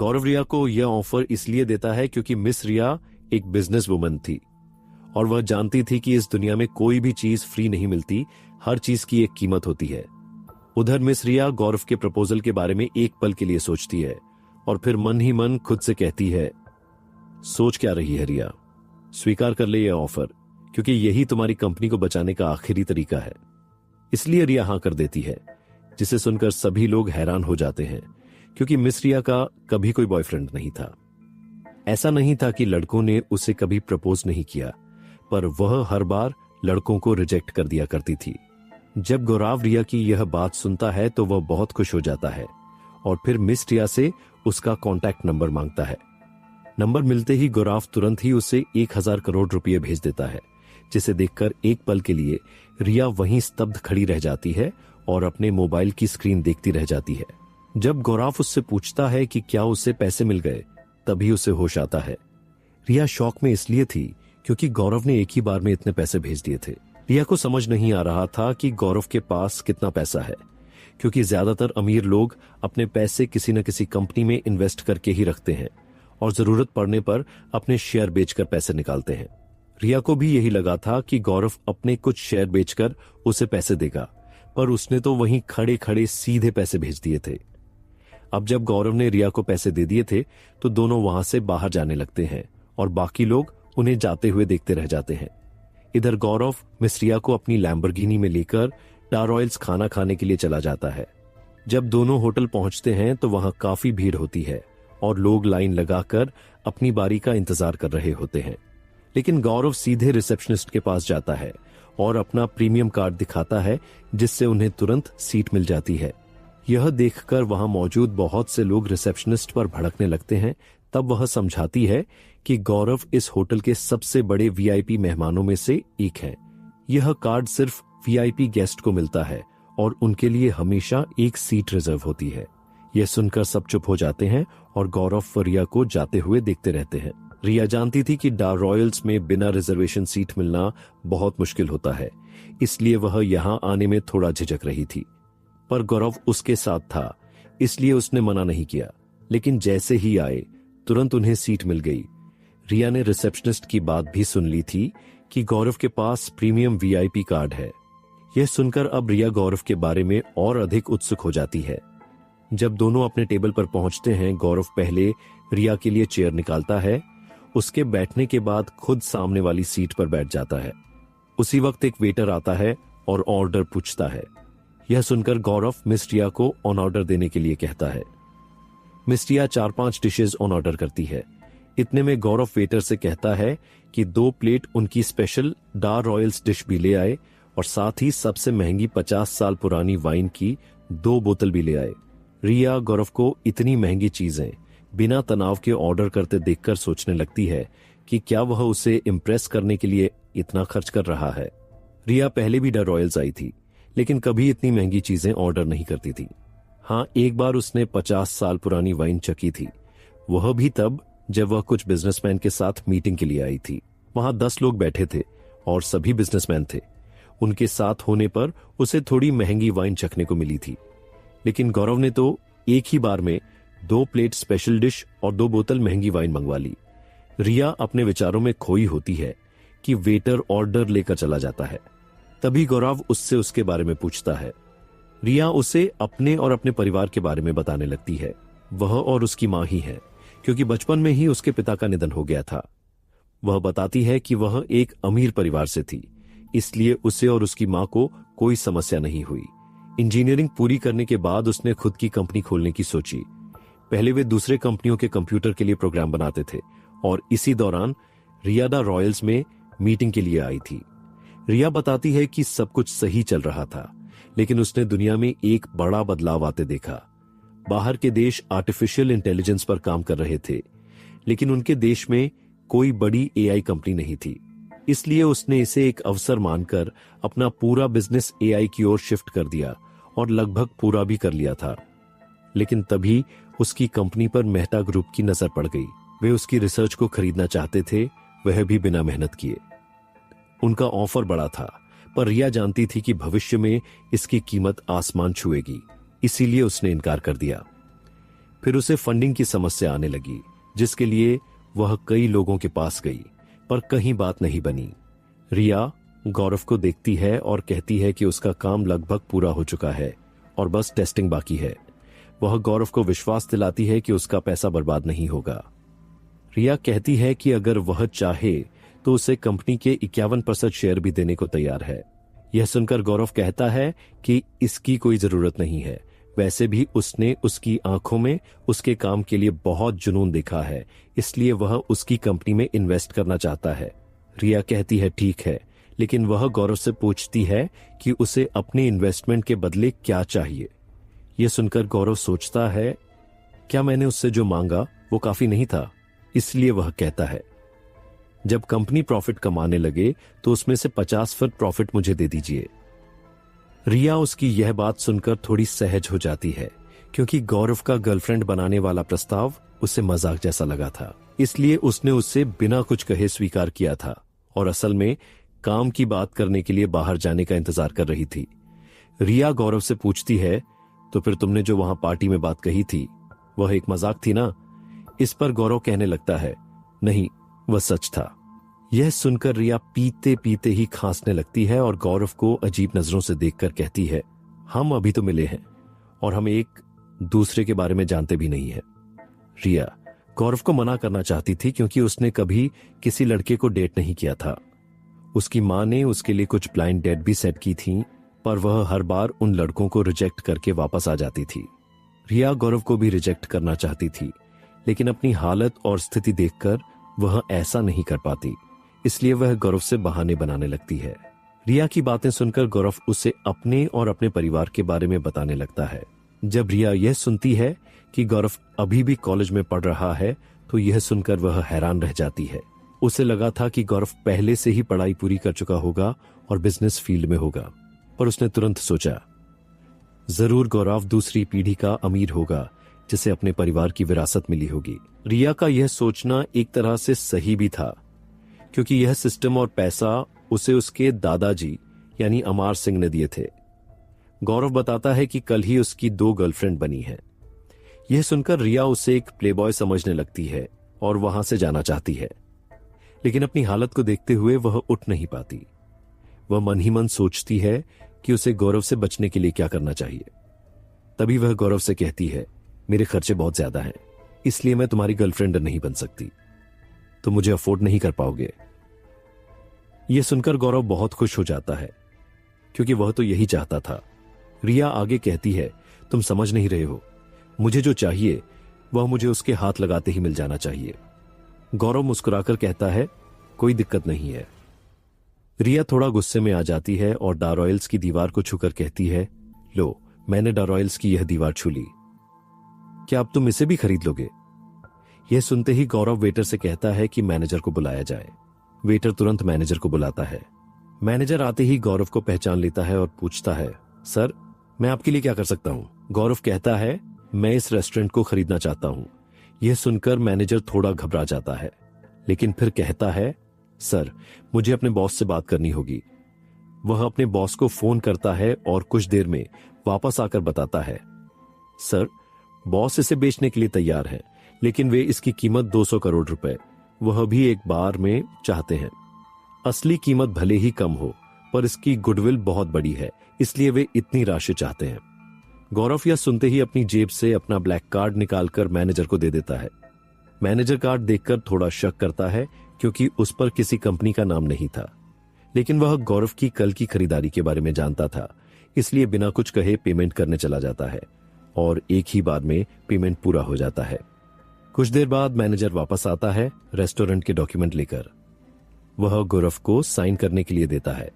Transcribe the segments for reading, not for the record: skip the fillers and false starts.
गौरव रिया को यह ऑफर इसलिए देता है क्योंकि मिस रिया एक बिजनेस वुमन थी और वह जानती थी कि इस दुनिया में कोई भी चीज फ्री नहीं मिलती, हर चीज की एक कीमत होती है। उधर मिस रिया गौरव के प्रपोजल के बारे में एक पल के लिए सोचती है और फिर मन ही मन खुद से कहती है, सोच क्या रही है रिया, स्वीकार कर ले यह ऑफर, क्योंकि यही तुम्हारी कंपनी को बचाने का आखिरी तरीका है। इसलिए रिया हां कर देती है, जिसे सुनकर सभी लोग हैरान हो जाते हैं, क्योंकि मिस रिया का कभी कोई बॉयफ्रेंड नहीं था। ऐसा नहीं था कि लड़कों ने उसे कभी प्रपोज नहीं किया, पर वह हर बार लड़कों को रिजेक्ट कर दिया करती थी। जब गौरव रिया की यह बात सुनता है तो वह बहुत खुश हो जाता है और फिर मिस रिया से उसका कॉन्टैक्ट नंबर मांगता है। नंबर मिलते ही गौरव तुरंत ही उसे 1000 करोड़ रुपए भेज देता है, जिसे देखकर एक पल के लिए रिया वहीं स्तब्ध खड़ी रह जाती है और अपने मोबाइल की स्क्रीन देखती रह जाती है। जब गौरव उससे पूछता है कि क्या उसे पैसे मिल गए, तभी उसे होश आता है। रिया शॉक में इसलिए थी क्योंकि गौरव ने एक ही बार में इतने पैसे भेज दिए थे। रिया को समझ नहीं आ रहा था कि गौरव के पास कितना पैसा है, क्योंकि ज्यादातर अमीर लोग अपने पैसे किसी न किसी कंपनी में इन्वेस्ट करके ही रखते हैं और जरूरत पड़ने पर अपने शेयर बेचकर पैसे निकालते हैं। रिया को भी यही लगा था कि गौरव अपने कुछ शेयर बेचकर उसे पैसे देगा, पर उसने तो वहीं खड़े खड़े सीधे पैसे भेज दिए थे। अब जब गौरव ने रिया को पैसे दे दिए थे तो दोनों वहां से बाहर जाने लगते हैं और बाकी लोग उन्हें जाते हुए देखते रह जाते हैं। इधर गौरव मिस रिया को अपनी लैम्बोर्गिनी में लेकर स्टार रॉयल्स खाना खाने के लिए चला जाता है। जब दोनों होटल पहुंचते हैं तो वहां काफी भीड़ होती है और लोग लाइन लगाकर अपनी बारी का इंतजार कर रहे होते हैं, लेकिन गौरव सीधे रिसेप्शनिस्ट के पास जाता है और अपना प्रीमियम कार्ड दिखाता है, जिससे उन्हें तुरंत सीट मिल जाती है। यह देखकर वहां मौजूद बहुत से लोग रिसेप्शनिस्ट पर भड़कने लगते हैं। तब वह समझाती है कि गौरव इस होटल के सबसे बड़े वीआईपी मेहमानों में से एक है। यह कार्ड सिर्फ वीआईपी गेस्ट को मिलता है और उनके लिए हमेशा एक सीट रिजर्व होती है। यह सुनकर सब चुप हो जाते हैं और गौरव व रिया को जाते हुए देखते रहते हैं। रिया जानती थी कि स्टार रॉयल्स में बिना रिजर्वेशन सीट मिलना बहुत मुश्किल होता है, इसलिए वह यहाँ आने में थोड़ा झिझक रही थी, पर गौरव उसके साथ था, इसलिए उसने मना नहीं किया। लेकिन जैसे ही आए तुरंत उन्हें सीट मिल गई। रिया ने रिसेप्शनिस्ट की बात भी सुन ली थी कि गौरव के पास प्रीमियम वीआईपी कार्ड है। यह सुनकर अब रिया गौरव के बारे में और अधिक उत्सुक हो जाती है। जब दोनों अपने टेबल पर पहुंचते हैं, गौरव पहले रिया के लिए चेयर निकालता है, उसके बैठने के बाद खुद सामने वाली सीट पर बैठ जाता है। उसी वक्त एक वेटर आता है और ऑर्डर पूछता है। यह सुनकर गौरव मिस रिया को ऑन ऑर्डर देने के लिए कहता है। Miss Riya 4-5 dishes on order करती है। इतने में गौरव वेटर से कहता है कि 2 प्लेट उनकी स्पेशल स्टार रॉयल्स डिश भी ले आए और साथ ही सबसे महंगी 50 साल पुरानी वाइन की 2 बोतल भी ले आए। रिया गौरव को इतनी महंगी चीजें बिना तनाव के ऑर्डर करते देखकर सोचने लगती है कि क्या वह उसे इम्प्रेस करने के लिए इतना खर्च कर रहा है। रिया पहले भी स्टार रॉयल्स आई थी, लेकिन कभी इतनी महंगी चीजें ऑर्डर नहीं करती थी। हाँ, एक बार उसने 50 साल पुरानी वाइन चखी थी, वह भी तब जब वह कुछ बिजनेसमैन के साथ मीटिंग के लिए आई थी। वहां 10 लोग बैठे थे और सभी बिजनेसमैन थे। उनके साथ होने पर उसे थोड़ी महंगी वाइन चखने को मिली थी, लेकिन गौरव ने तो एक ही बार में 2 प्लेट स्पेशल डिश और 2 बोतल महंगी वाइन मंगवा ली। रिया अपने विचारों में खोई होती है कि वेटर ऑर्डर लेकर चला जाता है। तभी गौरव उससे उसके बारे में पूछता है। रिया उसे अपने और अपने परिवार के बारे में बताने लगती है। वह और उसकी मां ही है, क्योंकि बचपन में ही उसके पिता का निधन हो गया था। वह बताती है कि वह एक अमीर परिवार से थी, इसलिए उसे और उसकी मां को कोई समस्या नहीं हुई। इंजीनियरिंग पूरी करने के बाद उसने खुद की कंपनी खोलने की सोची। पहले वे दूसरे कंपनियों के कंप्यूटर के लिए प्रोग्राम बनाते थे और इसी दौरान रिया स्टार रॉयल्स में मीटिंग के लिए आई थी। रिया बताती है कि सब कुछ सही चल रहा था, लेकिन उसने दुनिया में एक बड़ा बदलाव आते देखा। बाहर के देश आर्टिफिशियल इंटेलिजेंस पर काम कर रहे थे, लेकिन उनके देश में कोई बड़ी एआई कंपनी नहीं थी। इसलिए उसने इसे एक अवसर मानकर अपना पूरा बिजनेस एआई की ओर शिफ्ट कर दिया और लगभग पूरा भी कर लिया था। लेकिन तभी उसकी कंपनी पर मेहता ग्रुप की नजर पड़ गई। वे उसकी रिसर्च को खरीदना चाहते थे, वह भी बिना मेहनत किए। उनका ऑफर बड़ा था, पर रिया जानती थी कि भविष्य में इसकी कीमत आसमान छुएगी, इसीलिए उसने इनकार कर दिया। फिर उसे फंडिंग की समस्या आने लगी, जिसके लिए वह कई लोगों के पास गई, पर कहीं बात नहीं बनी। रिया गौरव को देखती है और कहती है कि उसका काम लगभग पूरा हो चुका है और बस टेस्टिंग बाकी है। वह गौरव को विश्वास दिलाती है कि उसका पैसा बर्बाद नहीं होगा। रिया कहती है कि अगर वह चाहे तो उसे कंपनी के 51% शेयर भी देने को तैयार है। यह सुनकर गौरव कहता है कि इसकी कोई जरूरत नहीं है, वैसे भी उसने उसकी आंखों में उसके काम के लिए बहुत जुनून देखा है, इसलिए वह उसकी कंपनी में इन्वेस्ट करना चाहता है। रिया कहती है ठीक है, लेकिन वह गौरव से पूछती है कि उसे अपने इन्वेस्टमेंट के बदले क्या चाहिए। यह सुनकर गौरव सोचता है, क्या मैंने उससे जो मांगा वो काफी नहीं था, इसलिए वह कहता है जब कंपनी प्रॉफिट कमाने लगे तो उसमें से 50% प्रॉफिट मुझे दे दीजिए। रिया उसकी यह बात सुनकर थोड़ी सहज हो जाती है, क्योंकि गौरव का गर्लफ्रेंड बनाने वाला प्रस्ताव उसे मजाक जैसा लगा था, इसलिए उसने उससे बिना कुछ कहे स्वीकार किया था और असल में काम की बात करने के लिए बाहर जाने का इंतजार कर रही थी। रिया गौरव से पूछती है, तो फिर तुमने जो वहां पार्टी में बात कही थी वह एक मजाक थी ना? इस पर गौरव कहने लगता है, नहीं, वह सच था। यह सुनकर रिया पीते पीते ही खांसने लगती है और गौरव को अजीब नजरों से देखकर कहती है, हम अभी तो मिले हैं और हम एक दूसरे के बारे में जानते भी नहीं हैं। रिया गौरव को मना करना चाहती थी, क्योंकि उसने कभी किसी लड़के को डेट नहीं किया था। उसकी मां ने उसके लिए कुछ ब्लाइंड डेट भी सेट की थी, पर वह हर बार उन लड़कों को रिजेक्ट करके वापस आ जाती थी। रिया गौरव को भी रिजेक्ट करना चाहती थी, लेकिन अपनी हालत और स्थिति देखकर वह ऐसा नहीं कर पाती, इसलिए वह गौरव से बहाने बनाने लगती है। रिया की बातें सुनकर गौरव उसे अपने और अपने परिवार के बारे में बताने लगता है। जब रिया यह सुनती है कि गौरव अभी भी कॉलेज में पढ़ रहा है, तो यह सुनकर वह हैरान रह जाती है। उसे लगा था कि गौरव पहले से ही पढ़ाई पूरी कर चुका होगा और बिजनेस फील्ड में होगा, पर उसने तुरंत सोचा, जरूर गौरव दूसरी पीढ़ी का अमीर होगा जिसे अपने परिवार की विरासत मिली होगी। रिया का यह सोचना एक तरह से सही भी था, क्योंकि यह सिस्टम और पैसा उसे उसके दादाजी यानी अमार सिंह ने दिए थे। गौरव बताता है कि कल ही उसकी 2 गर्लफ्रेंड बनी हैं। यह सुनकर रिया उसे एक प्लेबॉय समझने लगती है और वहां से जाना चाहती है, लेकिन अपनी हालत को देखते हुए वह उठ नहीं पाती। वह मन ही मन सोचती है कि उसे गौरव से बचने के लिए क्या करना चाहिए। तभी वह गौरव से कहती है, मेरे खर्चे बहुत ज्यादा हैं, इसलिए मैं तुम्हारी गर्लफ्रेंड नहीं बन सकती, तो मुझे अफोर्ड नहीं कर पाओगे। यह सुनकर गौरव बहुत खुश हो जाता है, क्योंकि वह तो यही चाहता था। रिया आगे कहती है, तुम समझ नहीं रहे हो, मुझे जो चाहिए वह मुझे उसके हाथ लगाते ही मिल जाना चाहिए। गौरव मुस्कुराकर कहता है, कोई दिक्कत नहीं है। रिया थोड़ा गुस्से में आ जाती है और डारॉयल्स की दीवार को छूकर कहती है, लो, मैंने डारॉयल्स की यह दीवार छू ली, क्या अब तुम इसे भी खरीद लोगे? यह सुनते ही गौरव वेटर से कहता है कि मैनेजर को बुलाया जाए। वेटर तुरंत मैनेजर को बुलाता है। मैनेजर आते ही गौरव को पहचान लेता है और पूछता है, सर, मैं आपके लिए क्या कर सकता हूं? गौरव कहता है, मैं इस रेस्टोरेंट को खरीदना चाहता हूं। यह सुनकर मैनेजर थोड़ा घबरा जाता है, लेकिन फिर कहता है, सर, मुझे अपने बॉस से बात करनी होगी। वह अपने बॉस को फोन करता है और कुछ देर में वापस आकर बताता है, सर, बॉस इसे बेचने के लिए तैयार हैं, लेकिन वे इसकी कीमत 200 करोड़ रुपए, वह भी एक बार में चाहते हैं। असली कीमत भले ही कम हो, पर इसकी गुडविल बहुत बड़ी है, इसलिए वे इतनी राशि चाहते हैं। गौरव यह सुनते ही अपनी जेब से अपना ब्लैक कार्ड निकालकर मैनेजर को दे देता है। मैनेजर कार्ड देखकर थोड़ा शक करता है, क्योंकि उस पर किसी कंपनी का नाम नहीं था, लेकिन वह गौरव की कल की खरीदारी के बारे में जानता था, इसलिए बिना कुछ कहे पेमेंट करने चला जाता है और एक ही बार में पेमेंट पूरा हो जाता है। कुछ देर बाद मैनेजर वापस आता है रेस्टोरेंट के डॉक्यूमेंट लेकर। वह गौरव को साइन करने के लिए देता है,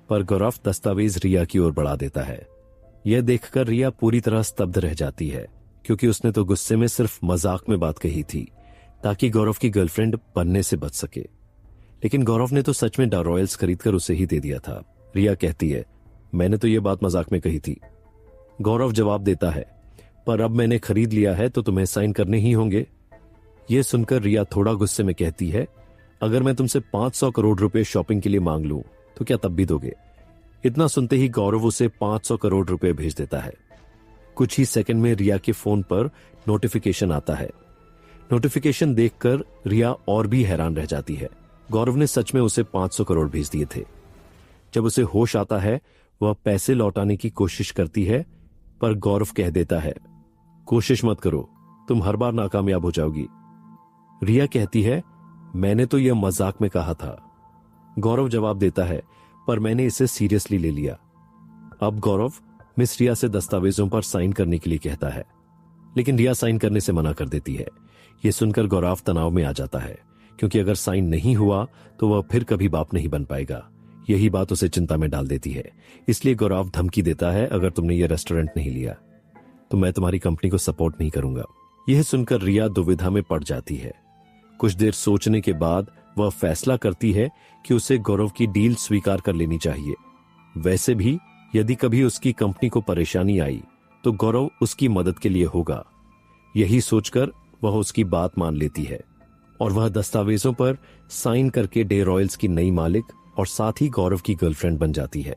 पर गौरव दस्तावेज रिया की ओर बढ़ा देता है। यह देखकर रिया पूरी तरह स्तब्ध रह जाती है, क्योंकि उसने तो गुस्से में सिर्फ मजाक में बात कही थी ताकि गौरव की गर्लफ्रेंड बनने से बच सके, लेकिन गौरव ने तो सच में डारॉयल्स खरीदकर उसे ही दे दिया था। रिया कहती है, मैंने तो यह बात मजाक में कही थी। गौरव जवाब देता है, पर अब मैंने खरीद लिया है तो तुम्हें साइन करने ही होंगे। यह सुनकर रिया थोड़ा गुस्से में कहती है, अगर मैं तुमसे 500 करोड़ रुपए शॉपिंग के लिए मांग लूं तो क्या तब भी दोगे? इतना सुनते ही गौरव उसे 500 करोड़ रुपए भेज देता है। कुछ ही सेकंड में रिया के फोन पर नोटिफिकेशन आता है। नोटिफिकेशन देखकर रिया और भी हैरान रह जाती है। गौरव ने सच में उसे 500 करोड़ भेज दिए थे। जब उसे होश आता है, वह पैसे लौटाने की कोशिश करती है, पर गौरव कह देता है, कोशिश मत करो, तुम हर बार नाकामयाब हो जाओगी। रिया कहती है, मैंने तो यह मजाक में कहा था। गौरव जवाब देता है, पर मैंने इसे सीरियसली ले लिया। अब गौरव मिस रिया से दस्तावेजों पर साइन करने के लिए कहता है, लेकिन रिया साइन करने से मना कर देती है। यह सुनकर गौरव तनाव में आ जाता है, क्योंकि अगर साइन नहीं हुआ तो वह फिर कभी बाप नहीं बन पाएगा। यही बात उसे चिंता में डाल देती है। इसलिए गौरव धमकी देता है, अगर तुमने यह रेस्टोरेंट नहीं लिया तो मैं तुम्हारी कंपनी को सपोर्ट नहीं करूंगा। यह सुनकर रिया दुविधा में पड़ जाती है। कुछ देर सोचने के बाद वह फैसला करती है कि उसे गौरव की डील स्वीकार कर लेनी चाहिए। वैसे भी यदि कभी उसकी कंपनी को परेशानी आई तो गौरव उसकी मदद के लिए होगा। यही सोचकर वह उसकी बात मान लेती है और वह दस्तावेजों पर साइन करके डे रॉयल्स की नई मालिक और साथ ही गौरव की गर्लफ्रेंड बन जाती है।